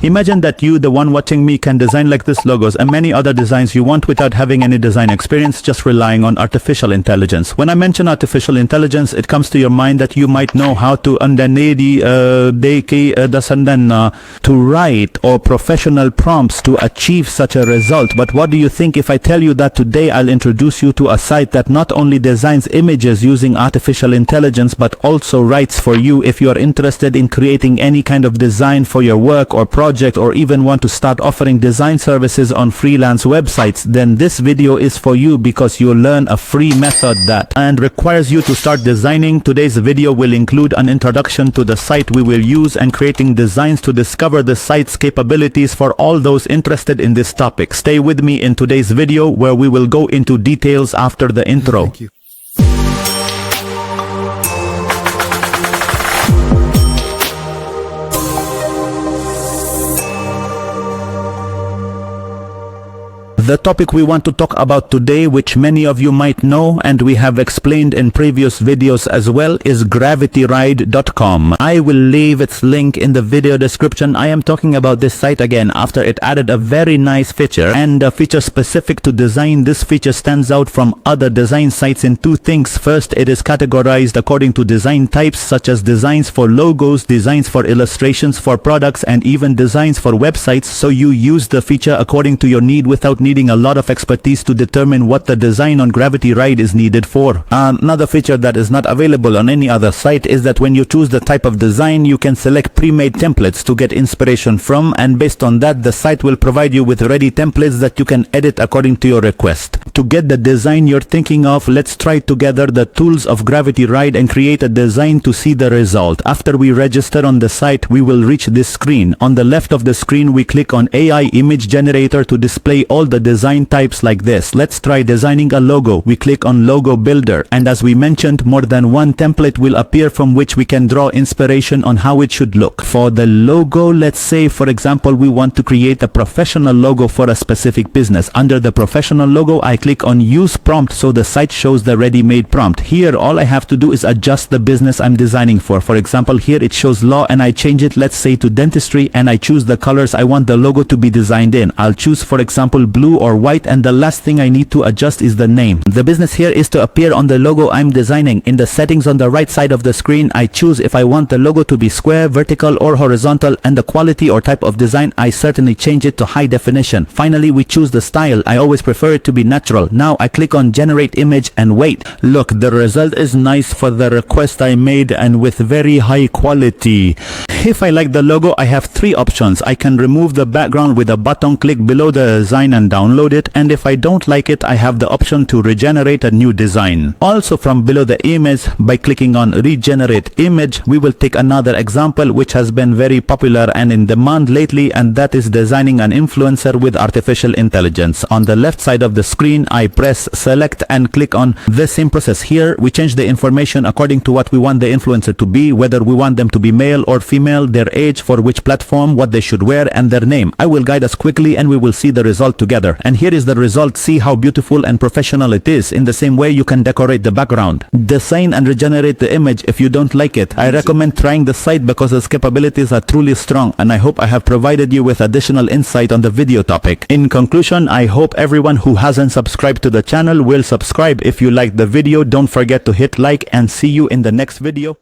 Imagine that you, the one watching me, can design like this logos and many other designs you want without having any design experience, just relying on artificial intelligence. When I mention artificial intelligence, it comes to your mind that you might know how to to write or professional prompts to achieve such a result. But what do you think if I tell you that today I'll introduce you to a site that not only designs images using artificial intelligence but also writes for you if you are interested in creating any kind of design for your work or project, or even want to start offering design services on freelance websites? Then this video is for you, because you'll learn a free method that and requires you to start designing. Today's video will include an introduction to the site we will use and creating designs to discover the site's capabilities for all those interested in this topic. Stay with me in today's video where we will go into details after the intro. Thank you. The topic we want to talk about today, which many of you might know and we have explained in previous videos as well, is GravityRide.com. I will leave its link in the video description. I am talking about this site again after it added a very nice feature, and a feature specific to design. This feature stands out from other design sites in two things. First, it is categorized according to design types, such as designs for logos, designs for illustrations for products, and even designs for websites, so you use the feature according to your need without needing a lot of expertise to determine what the design on GravityRide is needed for. Another feature that is not available on any other site is that when you choose the type of design, you can select pre-made templates to get inspiration from, and based on that, the site will provide you with ready templates that you can edit according to your request. To get the design you're thinking of, let's try together the tools of GravityRide and create a design to see the result. After we register on the site, we will reach this screen. On the left of the screen, we click on AI Image Generator to display all the design types like this. Let's try designing a logo. We click on Logo Builder, and as we mentioned, more than one template will appear from which we can draw inspiration on how it should look. For the logo, let's say for example we want to create a professional logo for a specific business. Under the professional logo, I click on Use Prompt, so the site shows the ready-made prompt. Here all I have to do is adjust the business I'm designing for. For example, here it shows law and I change it, let's say, to dentistry, and I choose the colors I want the logo to be designed in. I'll choose for example blue or white, and the last thing I need to adjust is the name. The business here is to appear on the logo I'm designing. In the settings on the right side of the screen, I choose if I want the logo to be square, vertical or horizontal, and the quality or type of design, I certainly change it to high definition. Finally, we choose the style. I always prefer it to be natural. Now I click on Generate Image and wait. Look, the result is nice for the request I made and with very high quality. If I like the logo, I have three options. I can remove the background with a button, click below the design and download it, and if I don't like it, I have the option to regenerate a new design. Also, from below the image, by clicking on Regenerate Image, we will take another example which has been very popular and in demand lately, and that is designing an influencer with artificial intelligence. On the left side of the screen, I press Select and click on the same process. Here we change the information according to what we want the influencer to be, whether we want them to be male or female, their age, for which platform, what they should wear, and their name. I will guide us quickly and we will see the result together. And here is the result. See how beautiful and professional it is. In the same way, you can decorate the background, design and regenerate the image. If you don't like it, I recommend trying the site because its capabilities are truly strong, and I hope I have provided you with additional insight on the video topic. In conclusion, I hope everyone who hasn't subscribed to the channel will subscribe. If you liked the video, don't forget to hit like, and see you in the next video.